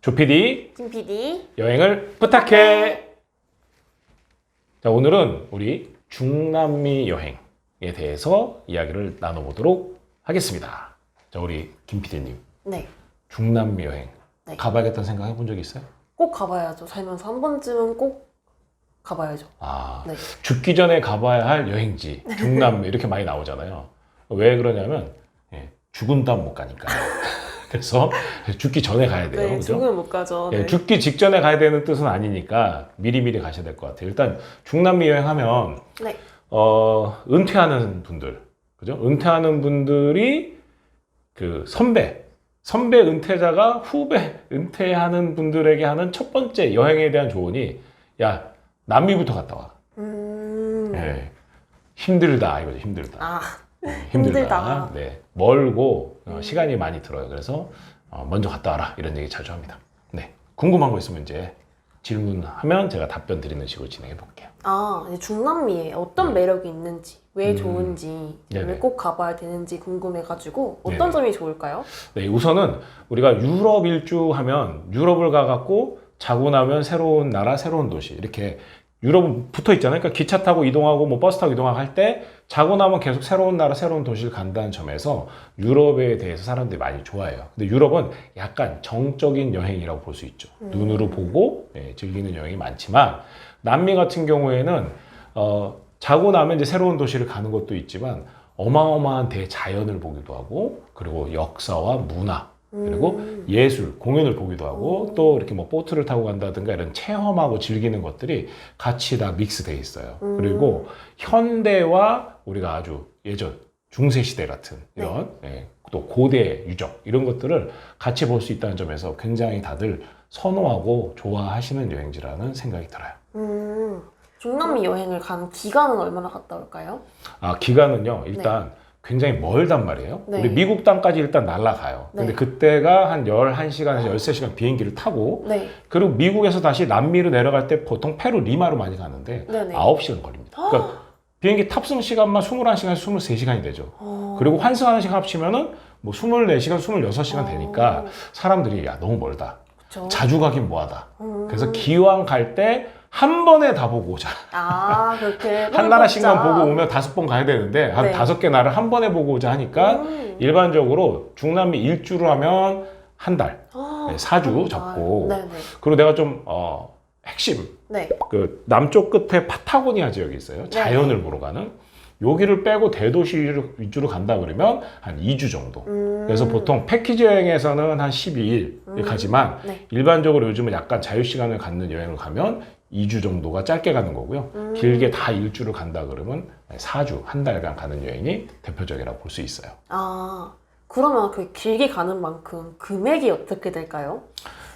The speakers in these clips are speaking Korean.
조PD 김 PD. 여행을 부탁해. 자, 오늘은 우리 중남미 여행에 대해서 이야기를 나눠보도록 하겠습니다. 자, 우리 김 PD님, 네. 중남미 여행 네. 가봐야겠다는 생각 해본 적 있어요? 꼭 가봐야죠. 살면서 한 번쯤은 꼭 가봐야죠. 아, 네. 죽기 전에 가봐야 할 여행지 중남미 이렇게 많이 나오잖아요. 왜 그러냐면 죽은 다음 못 가니까. 그래서 죽기 전에 가야 돼요. 네, 그죠? 죽으면 못 가죠. 네. 죽기 직전에 가야 되는 뜻은 아니니까 미리미리 가셔야 될 것 같아요. 일단 중남미 여행하면 네. 은퇴하는 분들, 그죠? 은퇴하는 분들이 그 선배 은퇴자가 후배 은퇴하는 분들에게 하는 첫 번째 여행에 대한 조언이 야, 남미부터 갔다 와. 예, 힘들다 이거죠. 힘들다. 아, 힘들다. 네, 멀고 시간이 많이 들어요. 그래서 먼저 갔다 와라 이런 얘기 자주 합니다. 네, 궁금한 거 있으면 이제 질문하면 제가 답변 드리는 식으로 진행해 볼게요. 아, 이제 중남미에 어떤 매력이 있는지, 왜 좋은지, 네네. 왜 꼭 가봐야 되는지 궁금해가지고 어떤 네네. 점이 좋을까요? 네, 우선은 우리가 유럽 일주하면 유럽을 가갖고 자고 나면 새로운 나라, 새로운 도시 이렇게 유럽은 붙어 있잖아요. 그러니까 기차 타고 이동하고 뭐 버스 타고 이동하고 할 때 자고 나면 계속 새로운 나라, 새로운 도시를 간다는 점에서 유럽에 대해서 사람들이 많이 좋아해요. 근데 유럽은 약간 정적인 여행이라고 볼 수 있죠. 눈으로 보고 즐기는 여행이 많지만 남미 같은 경우에는 자고 나면 이제 새로운 도시를 가는 것도 있지만 어마어마한 대자연을 보기도 하고 그리고 역사와 문화 그리고 예술, 공연을 보기도 하고 또 이렇게 뭐 보트를 타고 간다든가 이런 체험하고 즐기는 것들이 같이 다 믹스되어 있어요. 그리고 현대와 우리가 아주 예전 중세시대 같은 이런 또 고대 유적 이런 것들을 같이 볼 수 있다는 점에서 굉장히 다들 선호하고 좋아하시는 여행지라는 생각이 들어요. 중남미 여행을 가는 기간은 얼마나 갔다 올까요? 아, 기간은요, 일단 굉장히 멀단 말이에요. 네. 우리 미국 땅까지 일단 날아가요. 근데 네. 그때가 한 11시간에서 13시간 비행기를 타고, 네. 그리고 미국에서 다시 남미로 내려갈 때 보통 페루 리마로 많이 가는데, 네네. 9시간 걸립니다. 그러니까 비행기 탑승 시간만 21시간에서 23시간이 되죠. 그리고 환승하는 시간 합치면은 뭐 24시간, 26시간 되니까 사람들이 야, 너무 멀다. 그쵸. 자주 가긴 뭐하다. 그래서 기왕 갈 때 한 번에 다 보고 오자. 아, 그렇게. 한 나라씩만 보고 오면 5번 가야 되는데 한 네. 5개 나라를 한 번에 보고 오자 하니까 일반적으로 중남미 일주로 하면 한 달, 4주 잡고 네네. 그리고 내가 좀 핵심 네. 그 남쪽 끝에 파타고니아 지역이 있어요. 자연을 보러 가는 여기를 빼고 대도시 위주로 간다 그러면 한 2주 정도. 그래서 보통 패키지 여행에서는 한 12일 가지만 네. 일반적으로 요즘은 약간 자유시간을 갖는 여행을 가면 2주 정도가 짧게 가는 거고요. 길게 다 일주를 간다 그러면 4주, 한 달간 가는 여행이 대표적이라고 볼 수 있어요. 아, 그러면 그 길게 가는 만큼 금액이 어떻게 될까요?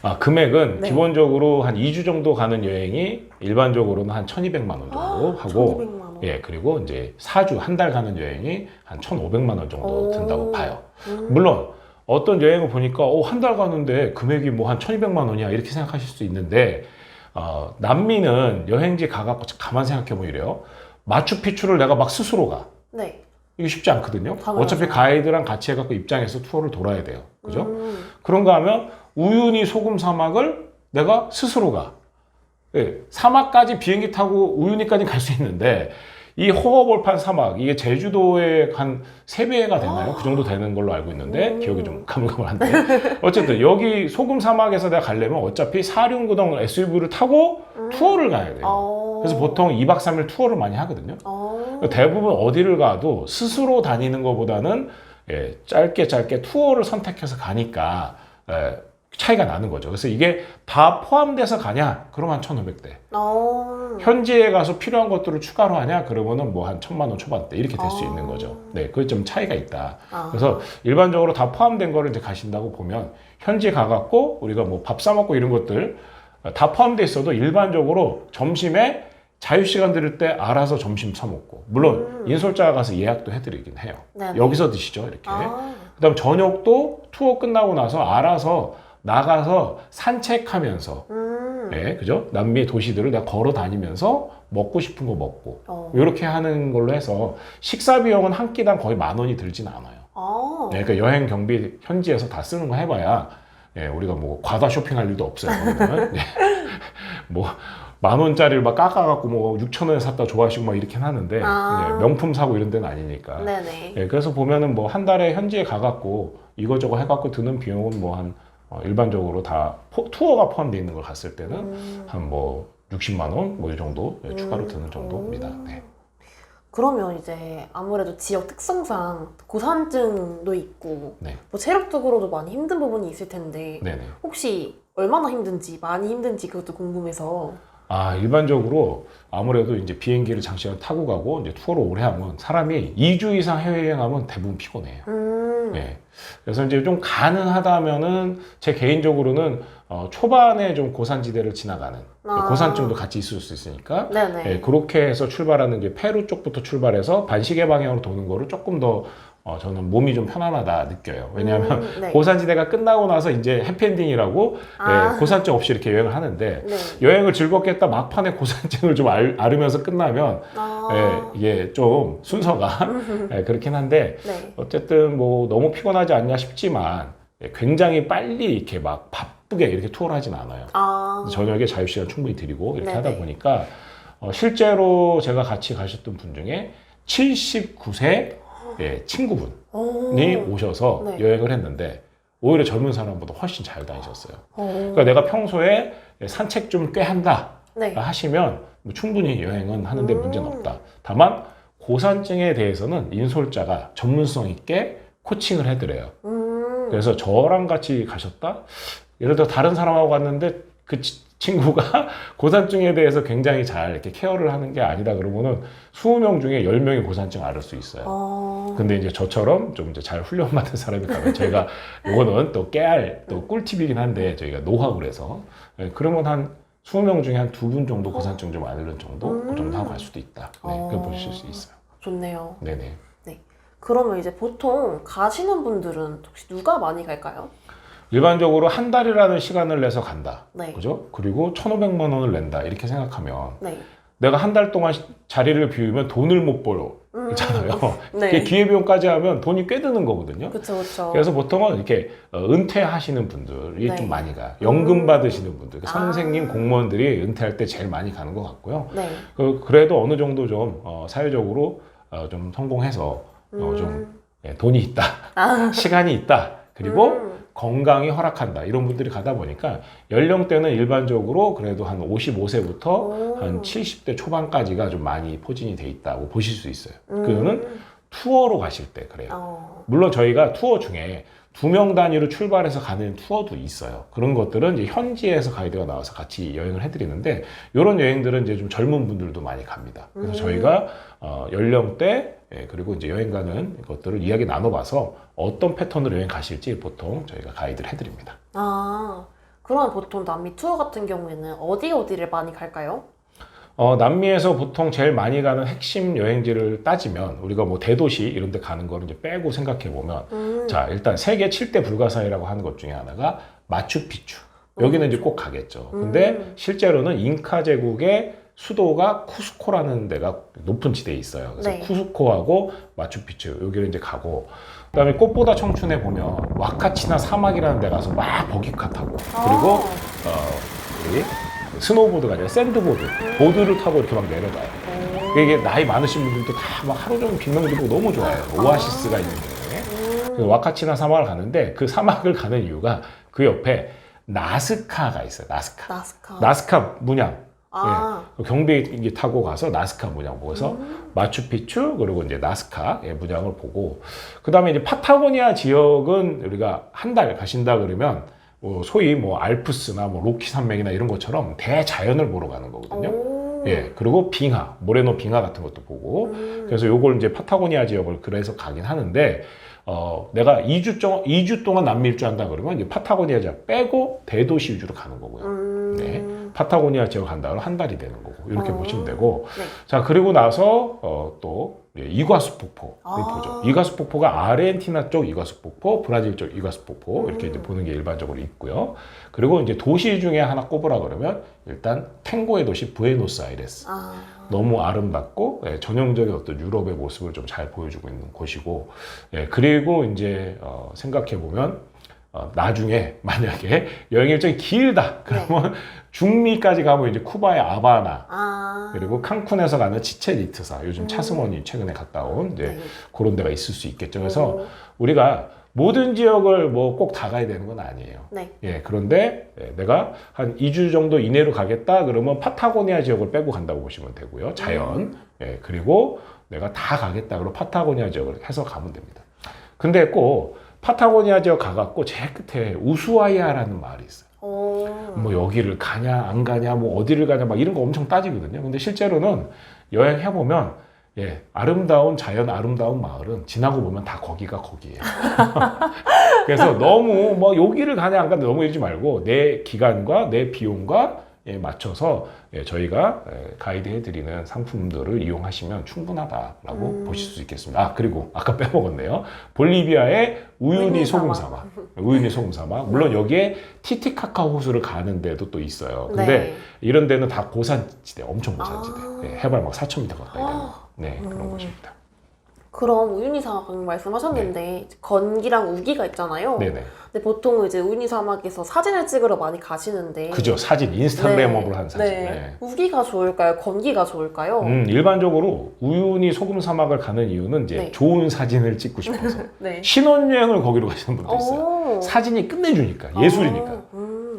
아, 금액은 네. 기본적으로 한 2주 정도 가는 여행이 일반적으로는 한 1,200만 원 정도 하고 1,200만 원. 그리고 이제 4주, 한 달 가는 여행이 한 1,500만 원 정도 오. 든다고 봐요. 물론 어떤 여행을 보니까 한 달 가는데 금액이 뭐 한 1,200만 원이야 이렇게 생각하실 수 있는데 남미는 여행지 가갖고 가만 생각해보면 이래요. 마추픽추를 내가 막 스스로 가. 네. 이게 쉽지 않거든요. 당연하죠. 어차피 가이드랑 같이 해갖고 입장해서 투어를 돌아야 돼요. 그죠? 그런가 하면 우유니 소금 사막을 내가 스스로 가. 사막까지 비행기 타고 우유니까지 갈 수 있는데 이 호허볼판 사막 이게 제주도의 한 3배가 되나요? 그 정도 되는 걸로 알고 있는데 기억이 좀 가물가물한데 어쨌든 여기 소금 사막에서 내가 가려면 어차피 사륜구동 SUV를 타고 투어를 가야 돼요. 그래서 보통 2박 3일 투어를 많이 하거든요. 대부분 어디를 가도 스스로 다니는 것보다는 짧게 투어를 선택해서 가니까 차이가 나는 거죠. 그래서 이게 다 포함돼서 가냐? 그러면 한 1,500대. 현지에 가서 필요한 것들을 추가로 하냐? 그러면은 뭐 한 1,000만 원 초반대 이렇게 될 수 있는 거죠. 네, 그게 좀 차이가 있다. 그래서 일반적으로 다 포함된 거를 이제 가신다고 보면 현지에 가갖고 우리가 뭐 밥 사 먹고 이런 것들 다 포함돼 있어도 일반적으로 점심에 자유시간 들을 때 알아서 점심 사 먹고 물론 인솔자가 가서 예약도 해드리긴 해요. 네네. 여기서 드시죠 이렇게. 그다음 저녁도 투어 끝나고 나서 알아서 나가서 산책하면서 그죠? 남미의 도시들을 내가 걸어 다니면서 먹고 싶은 거 먹고 이렇게 하는 걸로 해서 식사 비용은 한 끼당 거의 10,000원이 들진 않아요. 그러니까 여행 경비 현지에서 다 쓰는 거 해봐야 예, 우리가 뭐 과다 쇼핑할 일도 없어요. 거기는. 예. 뭐 10,000원짜리를 막 깎아갖고 뭐 6,000원에 샀다 좋아하시고 막 이렇게 하는데 아. 예, 명품 사고 이런 데는 아니니까. 네네. 예, 그래서 보면은 뭐 한 달에 현지에 가갖고 이거저거 해갖고 드는 비용은 뭐 한 일반적으로 다 투어가 포함되어 있는 걸 갔을 때는 한 뭐 60만 원 뭐 이 정도 예, 추가로 드는 정도입니다. 네. 그러면 이제 아무래도 지역 특성상 고산증도 있고 네. 뭐 체력적으로도 많이 힘든 부분이 있을 텐데 네네. 혹시 얼마나 힘든지 많이 힘든지 그것도 궁금해서. 아, 일반적으로 아무래도 이제 비행기를 장시간 타고 가고 이제 투어를 오래 하면 사람이 2주 이상 해외여행하면 대부분 피곤해요. 네. 그래서 이제 좀 가능하다면은 제 개인적으로는 초반에 좀 고산지대를 지나가는 고산증도 같이 있을 수 있으니까 네네. 예, 그렇게 해서 출발하는 이제 페루 쪽부터 출발해서 반시계 방향으로 도는 거를 조금 더 저는 몸이 좀 편안하다 느껴요. 왜냐하면 네. 고산지대가 끝나고 나서 이제 해피엔딩이라고 예, 고산증 없이 이렇게 여행을 하는데 네. 여행을 즐겁게 했다 막판에 고산증을 좀 앓으면서 끝나면 예, 이게 좀 순서가 예, 그렇긴 한데 네. 어쨌든 뭐 너무 피곤하지 않냐 싶지만 예, 굉장히 빨리 이렇게 막 바쁘게 이렇게 투어를 하진 않아요. 저녁에 자유시간 충분히 드리고 이렇게 네네. 하다 보니까 실제로 제가 같이 가셨던 분 중에 79세 예, 친구분이 오셔서 네. 여행을 했는데 오히려 젊은 사람보다 훨씬 잘 다니셨어요. 그러니까 내가 평소에 산책 좀 꽤 한다 네. 하시면 뭐 충분히 여행은 하는데 문제는 없다. 다만 고산증에 대해서는 인솔자가 전문성 있게 코칭을 해드려요. 그래서 저랑 같이 가셨다? 예를 들어 다른 사람하고 갔는데 그 친구가 고산증에 대해서 굉장히 잘 이렇게 케어를 하는 게 아니다 그러면은 20명 중에 10명이 고산증 앓을 수 있어요. 근데 이제 저처럼 좀 이제 잘 훈련받은 사람이 가면 저희가 요거는 또 깨알 또 꿀팁이긴 한데 저희가 노하우를 해서 예, 그러면 한 20명 중에 한 2분 정도 고산증 좀 앓는 정도 그 정도 하고 갈 수도 있다. 네, 그걸 보실 수 있어요. 좋네요. 네네. 그러면 이제 보통 가시는 분들은 혹시 누가 많이 갈까요? 일반적으로 한 달이라는 시간을 내서 간다. 네. 그죠? 그리고 1,500만 원을 낸다. 이렇게 생각하면 네. 내가 한 달 동안 자리를 비우면 돈을 못 벌잖아요. 네. 이게 기회비용까지 하면 돈이 꽤 드는 거거든요. 그쵸, 그쵸. 그래서 보통은 이렇게 은퇴하시는 분들이 네. 좀 많이 가요. 연금 받으시는 분들, 선생님, 공무원들이 은퇴할 때 제일 많이 가는 것 같고요. 네. 그래도 어느 정도 좀 사회적으로 좀 성공해서 좀 돈이 있다, 시간이 있다, 그리고 건강이 허락한다 이런 분들이 가다 보니까 연령대는 일반적으로 그래도 한 55세부터 한 70대 초반까지가 좀 많이 포진이 돼 있다고 보실 수 있어요. 그거는 투어로 가실 때 그래요. 물론 저희가 투어 중에 2명 단위로 출발해서 가는 투어도 있어요. 그런 것들은 이제 현지에서 가이드가 나와서 같이 여행을 해드리는데 이런 여행들은 이제 좀 젊은 분들도 많이 갑니다. 그래서 저희가 연령대 그리고 이제 여행 가는 것들을 이야기 나눠봐서 어떤 패턴으로 여행 가실지 보통 저희가 가이드를 해드립니다. 그러면 보통 남미 투어 같은 경우에는 어디를 많이 갈까요? 남미에서 보통 제일 많이 가는 핵심 여행지를 따지면 우리가 뭐 대도시 이런 데 가는 거를 이제 빼고 생각해 보면 자, 일단 세계 7대 불가사의라고 하는 것 중에 하나가 마추픽추. 여기는 이제 꼭 가겠죠. 근데 실제로는 잉카 제국의 수도가 쿠스코라는 데가 높은 지대에 있어요. 그래서 네. 쿠스코하고 마추픽추 여기를 이제 가고 그다음에 꽃보다 청춘에 보면 와카치나 사막이라는 데 가서 막 버기카 타고 그리고 우리 스노우보드가 아니라 샌드보드 보드를 타고 이렇게 막 내려가요. 이게 나이 많으신 분들도 다 막 하루 종일 빗명 들고 너무 좋아해요. 오아시스가 있는 데에 그 와카치나 사막을 가는데 그 사막을 가는 이유가 그 옆에 나스카가 있어요. 나스카 문양. 예, 경비기 타고 가서 나스카 문양 보고서 마추픽추 그리고 이제 나스카 문양을 보고 그 다음에 이제 파타고니아 지역은 우리가 한 달 가신다 그러면 소위 뭐 알프스나 뭐 로키 산맥이나 이런 것처럼 대자연을 보러 가는 거거든요. 예, 그리고 빙하, 모레노 빙하 같은 것도 보고 그래서 요걸 이제 파타고니아 지역을 그래서 가긴 하는데 내가 2주 동안 남미 일주한다 그러면 이제 파타고니아 지역 빼고 대도시 위주로 가는 거고요. 네, 파타고니아 지역 간다 그러면 한 달이 되는 거고 이렇게 보시면 되고 네. 자 그리고 나서 또 이과수 폭포를 보죠. 이과수 폭포가 아르헨티나 쪽 이과수 폭포, 브라질 쪽 이과수 폭포 이렇게 이제 보는 게 일반적으로 있고요. 그리고 이제 도시 중에 하나 꼽으라 그러면 일단 탱고의 도시 부에노스아이레스. 너무 아름답고 전형적인 어떤 유럽의 모습을 좀 잘 보여주고 있는 곳이고 그리고 이제 생각해 보면 나중에 만약에 여행 일정이 길다 그러면 중미까지 가면 이제 쿠바의 아바나 그리고 칸쿤에서 가는 치첸 이트사 요즘 차승원이 최근에 갔다 온 이제 그런 데가 있을 수 있겠죠. 그래서 우리가 모든 지역을 뭐 꼭 다 가야 되는 건 아니에요. 예, 그런데 내가 한 2주 정도 이내로 가겠다 그러면 파타고니아 지역을 빼고 간다고 보시면 되고요. 자연. 예, 그리고 내가 다 가겠다 그러면 파타고니아 지역을 해서 가면 됩니다. 근데 꼭 파타고니아 지역 가갖고 제일 끝에 우수아이아라는 마을이 있어요. 뭐 여기를 가냐 안 가냐 뭐 어디를 가냐 막 이런 거 엄청 따지거든요. 근데 실제로는 여행해보면 예, 아름다운 자연, 아름다운 마을은 지나고 보면 다 거기가 거기예요. 그래서 너무 뭐 여기를 가냐 안 가냐 너무 이러지 말고 내 기간과 내 비용과 예, 맞춰서 예, 저희가 가이드 해드리는 상품들을 이용하시면 충분하다라고 보실 수 있겠습니다. 아, 그리고 아까 빼먹었네요. 볼리비아의 우유니 소금사막. 우유니 소금사막. 물론 여기에 티티카카 호수를 가는 데도 또 있어요. 근데 이런 데는 다 고산지대, 엄청 고산지대. 예, 해발 막 4,000m 가까이 되는 네, 그런 곳입니다. 그럼 우유니 사막 말씀하셨는데 건기랑 우기가 있잖아요. 네네. 근데 보통 이제 우유니 사막에서 사진을 찍으러 많이 가시는데 그죠. 사진, 인스타그램업을 한 사진. 우기가 좋을까요? 건기가 좋을까요? 일반적으로 우유니 소금 사막을 가는 이유는 이제 좋은 사진을 찍고 싶어서 신혼여행을 거기로 가시는 분도 있어요. 사진이 끝내주니까 예술이니까.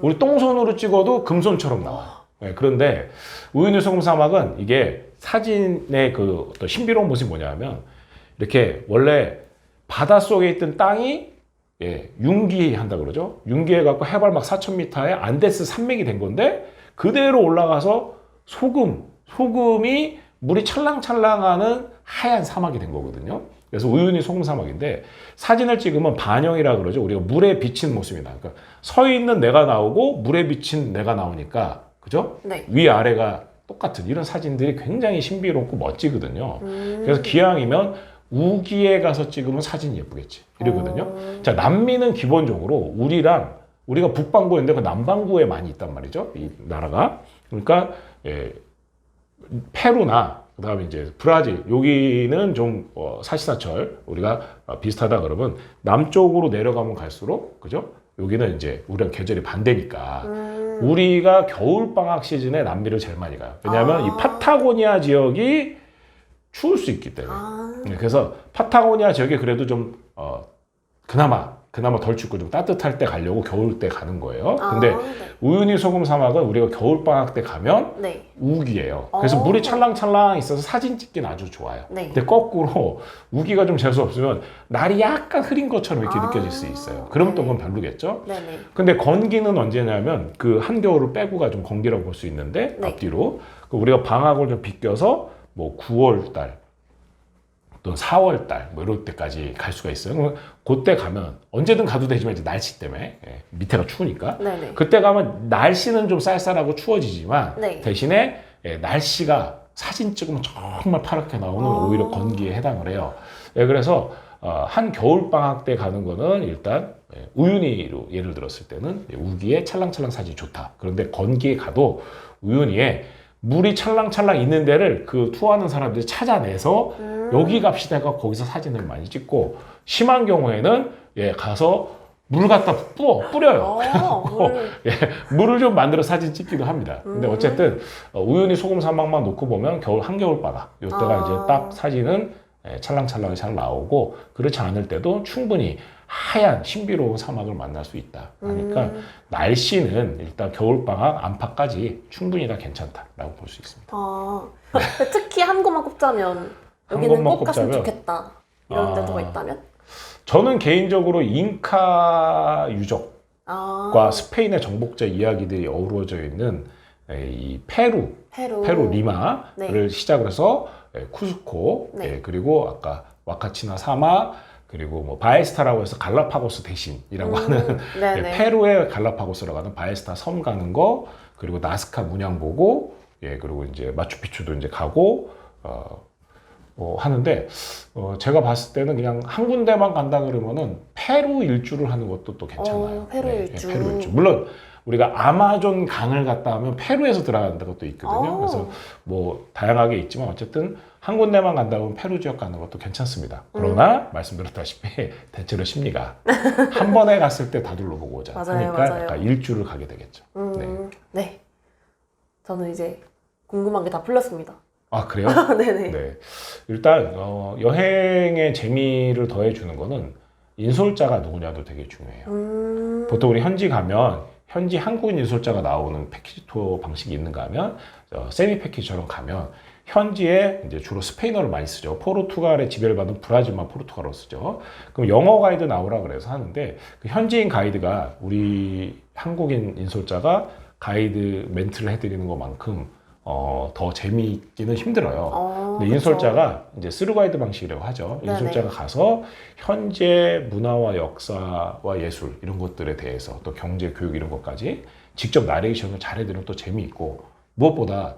우리 똥손으로 찍어도 금손처럼 나와요. 그런데 우유니 소금 사막은 이게 사진의 그 어떤 신비로운 모습이 뭐냐면 이렇게 원래 바닷속에 있던 땅이 융기한다 그러죠. 융기해갖고 해발 막 4,000m에 안데스 산맥이 된 건데 그대로 올라가서 소금이 물이 찰랑찰랑하는 하얀 사막이 된 거거든요. 그래서 우유니 소금 사막인데 사진을 찍으면 반영이라 그러죠. 우리가 물에 비친 모습이 나요. 그러니까 서 있는 내가 나오고 물에 비친 내가 나오니까 그죠? 위아래가 똑같은 이런 사진들이 굉장히 신비롭고 멋지거든요. 그래서 기왕이면 우기에 가서 찍으면 사진이 예쁘겠지 이러거든요. 자, 남미는 기본적으로 우리가 북반구인데 그 남반구에 많이 있단 말이죠. 이 나라가. 그러니까 페루나 그다음에 이제 브라질 여기는 좀 사시사철 우리가 비슷하다 그러면 남쪽으로 내려가면 갈수록 그죠? 여기는 이제 우리랑 계절이 반대니까 우리가 겨울 방학 시즌에 남미를 제일 많이 가요. 왜냐하면 이 파타고니아 지역이 추울 수 있기 때문에. 그래서 파타고니아 지역에 그래도 좀 그나마 덜 춥고 좀 따뜻할 때 가려고 겨울 때 가는 거예요. 근데 우유니 소금 사막은 우리가 겨울 방학 때 가면 우기예요. 그래서 물이 찰랑찰랑 있어서 사진 찍기는 아주 좋아요. 근데 거꾸로 우기가 좀 재수 없으면 날이 약간 흐린 것처럼 이렇게 느껴질 수 있어요. 그러면 또 그건 별로겠죠. 근데 건기는 언제냐면 그 한겨울을 빼고가 좀 건기라고 볼 수 있는데 앞뒤로 우리가 방학을 좀 비껴서 뭐 9월 달 또 4월 달 뭐 이럴 때까지 갈 수가 있어요. 그때 가면 언제든 가도 되지만 이제 날씨 때문에 밑에가 추우니까 그때 가면 날씨는 좀 쌀쌀하고 추워지지만 대신에 날씨가 사진 찍으면 정말 파랗게 나오는 오히려 건기에 해당을 해요. 그래서 한 겨울 방학 때 가는 거는 일단 우유니로 예를 들었을 때는 우기에 찰랑찰랑 사진이 좋다. 그런데 건기에 가도 우유니에 물이 찰랑찰랑 있는 데를 그 투어하는 사람들이 찾아내서 여기 갑시다 해서 거기서 사진을 많이 찍고 심한 경우에는 가서 물을 갖다 뿌려요. 물을 좀 만들어 사진 찍기도 합니다. 근데 어쨌든 우유니 소금 사막만 놓고 보면 한겨울 바다 이때가 이제 딱 사진은 찰랑찰랑이 잘 나오고 그렇지 않을 때도 충분히 하얀 신비로운 사막을 만날 수 있다. 그러니까 날씨는 일단 겨울방학 안팎까지 충분히 다 괜찮다라고 볼 수 있습니다. 특히 한 곳만 꼽자면 여기는 꼭 갔으면 좋겠다. 이런 데가 있다면? 저는 개인적으로 잉카 유적과 스페인의 정복자 이야기들이 어우러져 있는 이 페루 리마를 시작을 해서 쿠스코 그리고 아까 와카치나 사막 그리고 뭐 바에스타라고 해서 갈라파고스 대신이라고 하는 페루의 갈라파고스라고 하는 바에스타 섬 가는 거 그리고 나스카 문양 보고 그리고 이제 마추픽추도 이제 가고 하는데 제가 봤을 때는 그냥 한 군데만 간다 그러면은 페루 일주를 하는 것도 또 괜찮아요. 페루 일주. 물론 우리가 아마존 강을 갔다 하면 페루에서 들어가는 데가 또 있거든요. 그래서 뭐 다양하게 있지만 어쨌든 한 군데만 간다 보면 페루 지역 가는 것도 괜찮습니다. 그러나 말씀드렸다시피 대체로 심리가 한 번에 갔을 때 다 둘러보고 오자 하니까 맞아요. 약간 일주를 가게 되겠죠. 네. 저는 이제 궁금한 게 다 풀렸습니다. 아, 그래요? 네네. 네. 일단 여행의 재미를 더해주는 거는 인솔자가 누구냐도 되게 중요해요. 보통 우리 현지 가면 현지 한국인 인솔자가 나오는 패키지 투어 방식이 있는가 하면 세미 패키지처럼 가면 현지에 이제 주로 스페인어를 많이 쓰죠. 포르투갈에 지배를 받은 브라질만 포르투갈어로 쓰죠. 그럼 영어 가이드 나오라 그래서 하는데 그 현지인 가이드가 우리 한국인 인솔자가 가이드 멘트를 해드리는 것만큼 더 재미있기는 힘들어요. 근데 그쵸. 인솔자가 이제 스루 가이드 방식이라고 하죠. 네네. 인솔자가 가서 현재 문화와 역사와 예술 이런 것들에 대해서 또 경제, 교육 이런 것까지 직접 나레이션을 잘해드리면 또 재미있고 무엇보다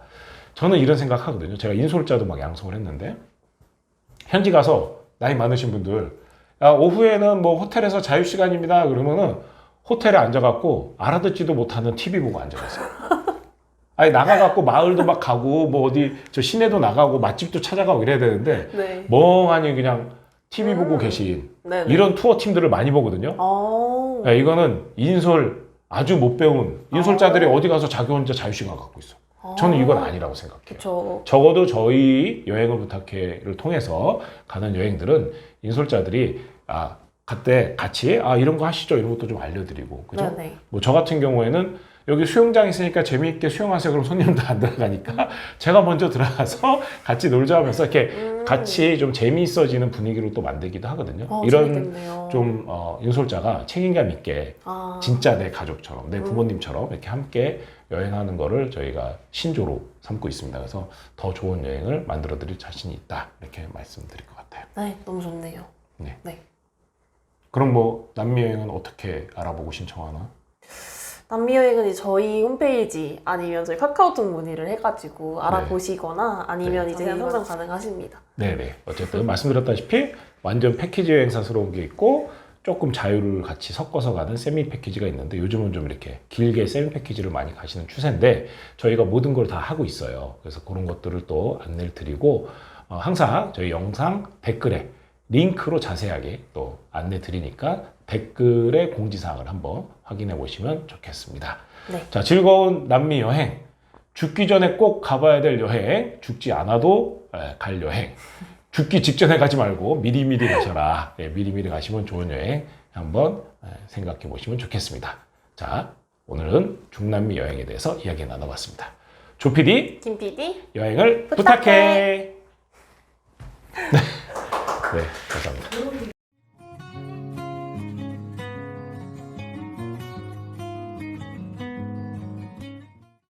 저는 이런 생각 하거든요. 제가 인솔자도 막 양성을 했는데 현지 가서 나이 많으신 분들 야, 오후에는 뭐 호텔에서 자유시간입니다. 그러면은 호텔에 앉아갖고 알아듣지도 못하는 TV 보고 앉아있어요. 아니 나가갖고 마을도 막 가고 뭐 어디 저 시내도 나가고 맛집도 찾아가고 이래야 되는데 네. 멍하니 그냥 TV 보고 계신 네네. 이런 투어 팀들을 많이 보거든요. 야, 이거는 인솔 아주 못 배운 인솔자들이 어디 가서 자기 혼자 자유시간 갖고 있어. 저는 이건 아니라고 생각해요. 그쵸. 적어도 저희 여행을 부탁해를 통해서 가는 여행들은 인솔자들이 그때 같이 이런 거 하시죠 이런 것도 좀 알려드리고 그죠? 네네. 뭐 저 같은 경우에는 여기 수영장 있으니까 재미있게 수영하세요. 그럼 손님도 안 들어가니까 제가 먼저 들어가서 같이 놀자 하면서 이렇게 같이 좀 재미있어지는 분위기로 또 만들기도 하거든요. 이런 재밌겠네요. 좀 인솔자가 책임감 있게 진짜 내 가족처럼 내 부모님처럼 이렇게 함께 여행하는 거를 저희가 신조로 삼고 있습니다. 그래서 더 좋은 여행을 만들어 드릴 자신이 있다 이렇게 말씀드릴 것 같아요. 네, 너무 좋네요. 네. 네. 그럼 뭐 남미 여행은 어떻게 알아보고 신청하나? 남미 여행은 이제 저희 홈페이지 아니면 저희 카카오톡 문의를 해가지고 알아보시거나 아니면 이제 상담 가능하십니다. 네네. 어쨌든 말씀드렸다시피 완전 패키지 여행사스러운 게 있고 조금 자유를 같이 섞어서 가는 세미 패키지가 있는데 요즘은 좀 이렇게 길게 세미 패키지를 많이 가시는 추세인데 저희가 모든 걸 다 하고 있어요. 그래서 그런 것들을 또 안내를 드리고 항상 저희 영상 댓글에 링크로 자세하게 또 안내 드리니까 댓글에 공지사항을 한번 확인해 보시면 좋겠습니다. 네. 자, 즐거운 남미 여행. 죽기 전에 꼭 가봐야 될 여행. 죽지 않아도 갈 여행. 죽기 직전에 가지 말고 미리미리 가셔라. 미리미리 가시면 좋은 여행 한번 생각해 보시면 좋겠습니다. 자, 오늘은 중남미 여행에 대해서 이야기 나눠봤습니다. 조 PD, 김 PD, 여행을 부탁해. 네, 감사합니다.